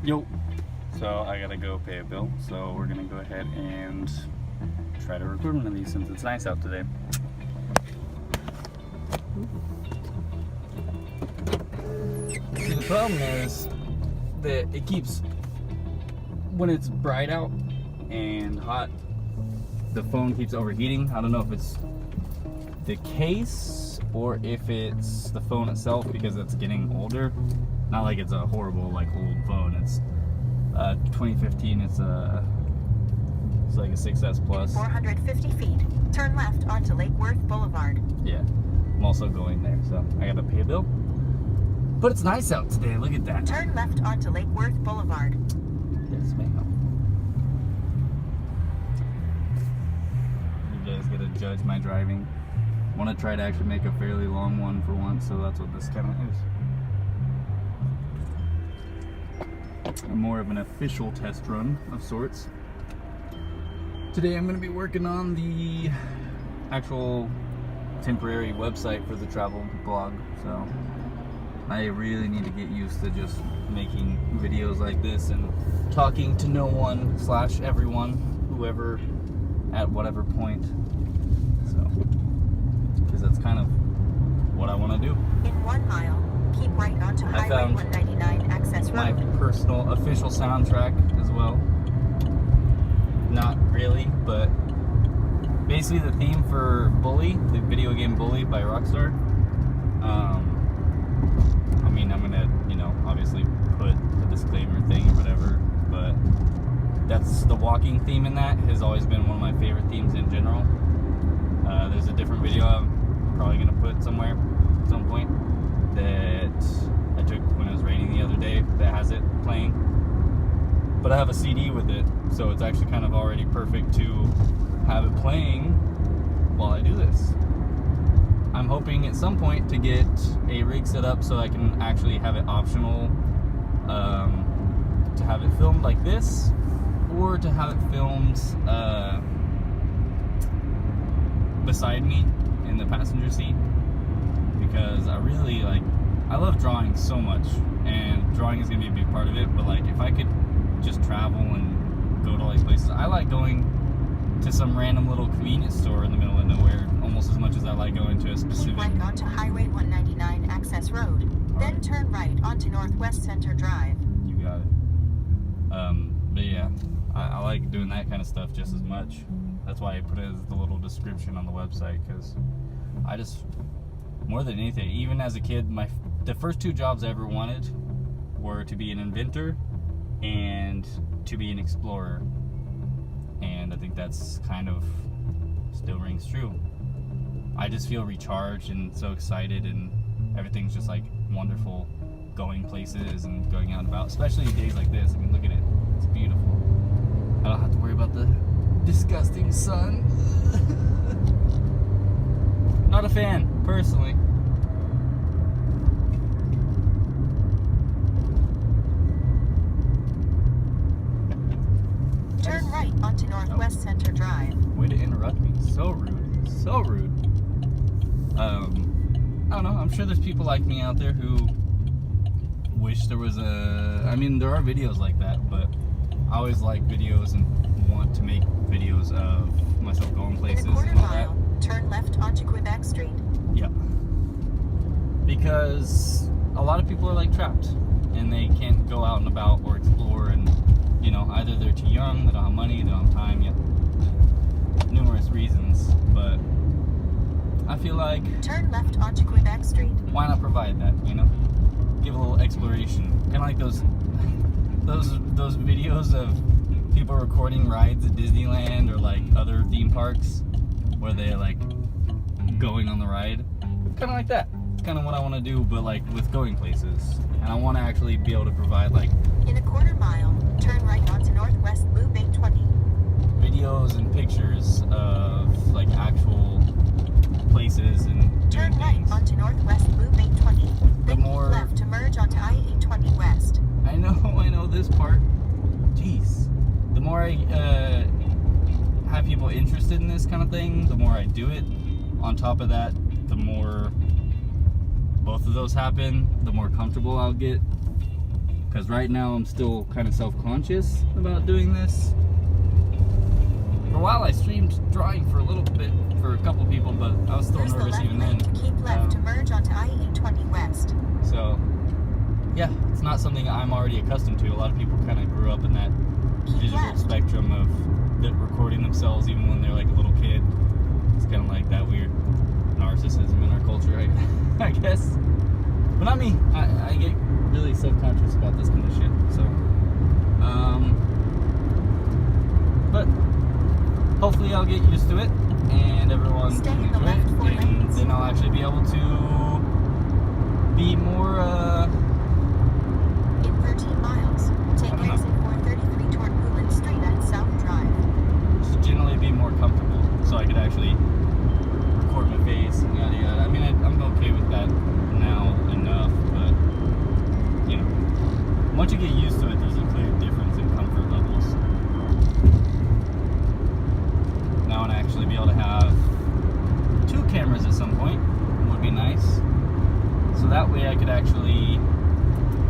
Yo. So I gotta go pay a bill. So we're gonna go ahead and try to record one of these since it's nice out today. See, the problem is that it keeps, when it's bright out and hot, the phone keeps overheating. I don't know if it's the case or if it's the phone itself because it's getting older. Not like it's a horrible like old phone. It's 2015. It's like a 6S Plus. 450 feet. Turn left onto Lake Worth Boulevard. Yeah, I'm also going there, so I gotta pay a bill. But it's nice out today. Look at that. Turn left onto Lake Worth Boulevard. Yes, ma'am. You guys gotta judge my driving. I want to try to actually make a fairly long one for once, so that's what this kind of is. More of an official test run of sorts. Today I'm going to be working on the actual temporary website for the travel blog, so I really need to get used to just making videos like this and talking to no one / everyone, whoever, at whatever point. So, because that's kind of what I want to do. In 1 mile, keep right onto Highway 199 access My road. personal official soundtrack as well. Not really, but basically the theme for Bully, the video game Bully by Rockstar. I mean, I'm gonna, obviously put a disclaimer thing or whatever, but that's the walking theme in that has always been one of my favorite themes in general. There's a different video I'm probably gonna put somewhere at some point that I took when it was raining the other day that has it playing. But I have a CD with it, so it's actually kind of already perfect to have it playing while I do this. I'm hoping at some point to get a rig set up so I can actually have it optional to have it filmed like this, or to have it filmed beside me in the passenger seat, because I love drawing so much, and drawing is going to be a big part of it, but like if I could just travel and go to all these places. I like going to some random little convenience store in the middle of nowhere almost as much as I like going to a specific... Keep right onto Highway 199 access road. Then turn right onto Northwest Center Drive. You got it. But yeah, I like doing that kind of stuff just as much. That's why I put it as the little description on the website, because I just, more than anything, even as a kid, the first 2 jobs I ever wanted were to be an inventor and to be an explorer, and I think that's kind of still rings true. I just feel recharged and so excited, and everything's just like wonderful, going places and going out and about, especially days like this. I mean, look at it, it's beautiful. I don't have to worry about the disgusting sun. Not a fan, personally. Turn right onto Northwest Center Drive. Way to interrupt me. So rude. So rude. I don't know. I'm sure there's people like me out there who wish there was I mean, there are videos like that, but I always like videos and want to make videos of myself going places In a quarter and all mile, turn left onto Quebec Street. Yeah. Because a lot of people are like trapped and they can't go out and about or explore, and either they're too young, they don't have money, they don't have time yet. Numerous reasons, but I feel like turn left onto Quebec Street. Why not provide that, Give a little exploration. Kind of like those videos of people recording rides at Disneyland or like other theme parks where they like going on the ride. Kind of like that. It's kind of what I want to do, but like with going places. And I want to actually be able to provide like in a quarter mile, turn right onto Northwest Loop 820. Videos and pictures of like actual places and turn right onto Northwest Loop 820. Then more keep left to merge onto I-820 West. I know this part. Jeez. The more I have people interested in this kind of thing, the more I do it. On top of that, the more both of those happen, the more comfortable I'll get. because right now I'm still kind of self-conscious about doing this. For a while I streamed drawing for a little bit for a couple people, but I was still Use the nervous left even lane then. to keep left to merge onto IE20 West. So yeah, it's not something I'm already accustomed to. A lot of people kind of grew up in that Keep digital left. spectrum of recording themselves even when they're like a little kid. It's kind of like that weird narcissism in our culture, I guess. But not me. I get really self-conscious about this kind of shit. So, but hopefully I'll get used to it and everyone Stay can in the enjoy left it, 4 and lanes. then I'll actually be able to be more. In 13 miles, take I don't know. exit 433 toward Woodland Street and South Drive. Just generally be more comfortable, so I could actually record my face and yada yada. I mean, I'm okay with that now enough, but you know, once you get used to it, there's a clear difference in comfort levels. Now, and actually be able to have 2 cameras at some point would be nice. So that way I could actually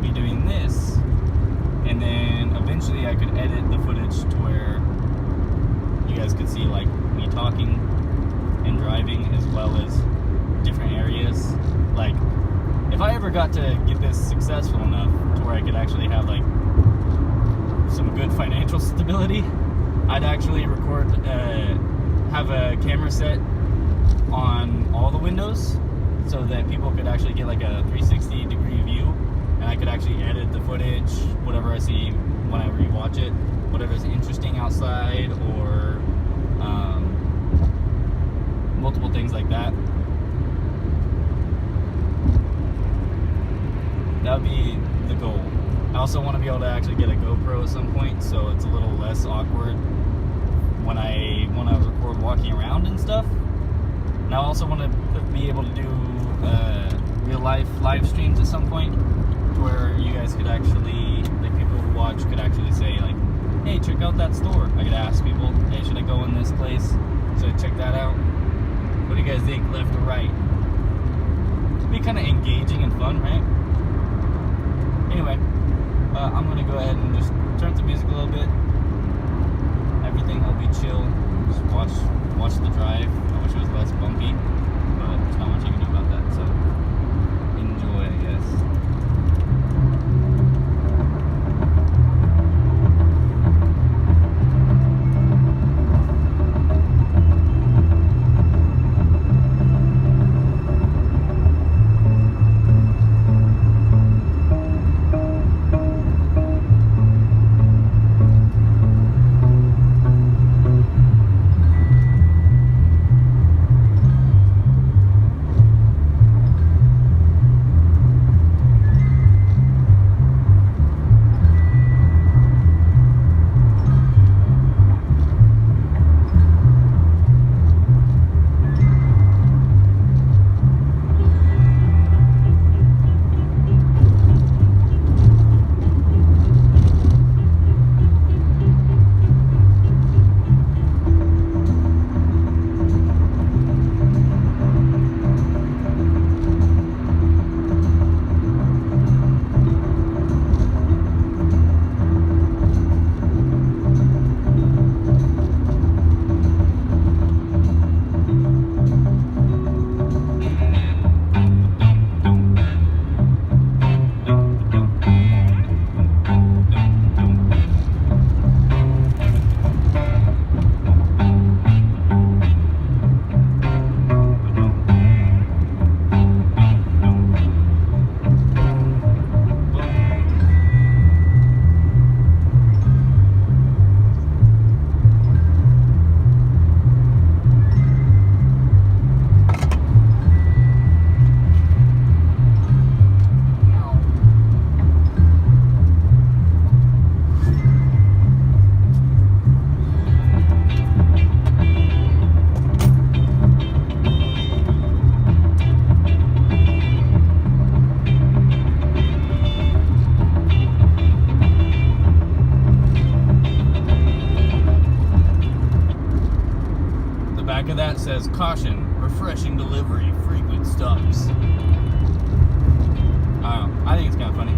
be doing this, and then eventually I could edit the footage to where you guys could see like me talking and driving, as well as different areas. Like if I ever got to get this successful enough to where I could actually have like some good financial stability, I'd actually record, have a camera set on all the windows so that people could actually get like a 360 degree view, and I could actually edit the footage, whatever I see when I rewatch it, whatever's interesting outside, or multiple things like that. That would be the goal. I also want to be able to actually get a GoPro at some point, so it's a little less awkward when I want to record walking around and stuff. And I also want to be able to do real life live streams at some point, to where you guys could actually, like people who watch could actually say like, hey, check out that store. I could ask people, hey, should I go in this place? Should I check that out? What do you guys think, left or right? It'd be kind of engaging and fun, right? Anyway, I'm gonna go ahead and just turn up the music a little bit. Everything will be chill. Just watch the drive. I wish it was less bumpy, but there's not much you can do about that. So enjoy, I guess. Says caution, refreshing delivery, frequent stops. I don't know, I think it's kind of funny.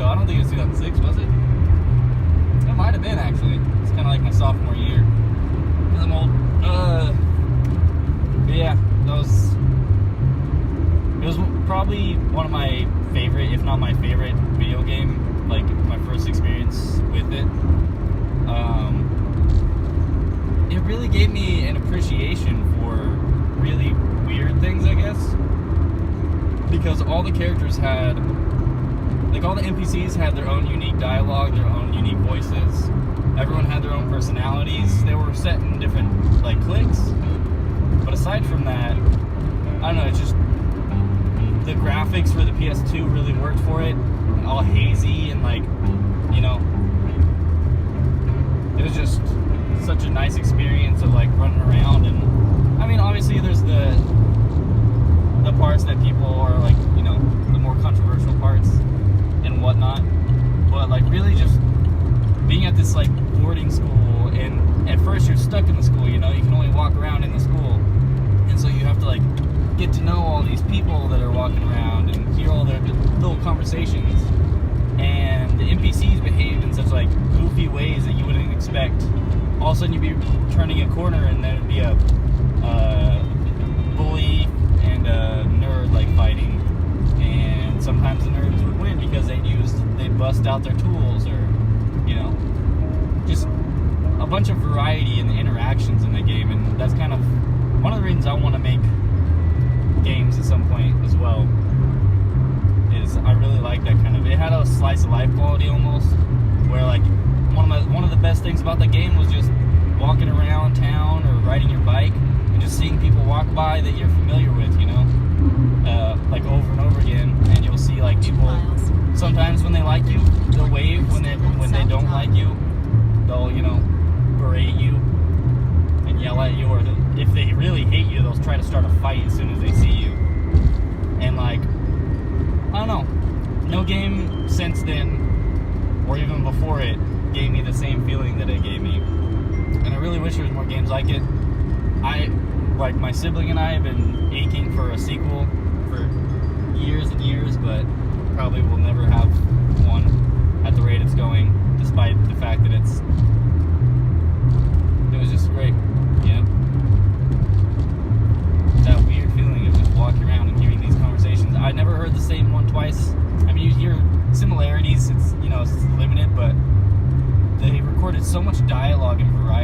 ago. I don't think it was 2006, was it? It might have been, actually. It's kind of like my sophomore year. Because I'm old. But yeah, it was probably one of my favorite, if not my favorite, video game. Like, my first experience with it. It really gave me an appreciation for really weird things, I guess. Because all the characters had, like, all the NPCs had their own unique dialogue, their own unique voices. Everyone had their own personalities. They were set in different, like, cliques. But aside from that, I don't know, it's just the graphics for the PS2 really worked for it. All hazy and, like, you know, it was just such a nice experience of, like, running around. And I mean, obviously there's the parts that people are, like, you know, the more controversial parts and whatnot, but, like, really just being at this, like, boarding school, and at first you're stuck in the school, you know, you can only walk around in the school, and so you have to, like, get to know all these people that are walking around and hear all their little conversations. And the NPCs behaved in such, like, goofy ways that you wouldn't expect. All of a sudden you'd be turning a corner and there'd be a bully and a nerd, like, fighting. And sometimes the nerds would win because they'd bust out their tools, or, you know, just a bunch of variety in the interactions in the game. And that's kind of one of the reasons I want to make games at some point as well. Is I really like that kind of, it had a slice of life quality almost, where, like, one of the best things about the game was just walking around town or riding your bike and just seeing people walk by that you're familiar with, you know, like, over and over again. And you'll see, like, people, sometimes when they like you, they'll wave. When they don't like you, they'll, you know, berate you and yell at you, or if they really hate you, they'll try to start a fight as soon as they see you. And, like, I don't know, no game since then, or even before it, gave me the same feeling that it gave me. And I really wish there was more games like it. Like, my sibling and I have been aching for a sequel for years and years, but probably will never have one at the rate it's going, despite the fact that it was just great, you know? That weird feeling of just walking around and hearing these conversations. I never heard the same one twice. I mean, you hear similarities, it's, you know, it's limited, but they recorded so much dialogue and variety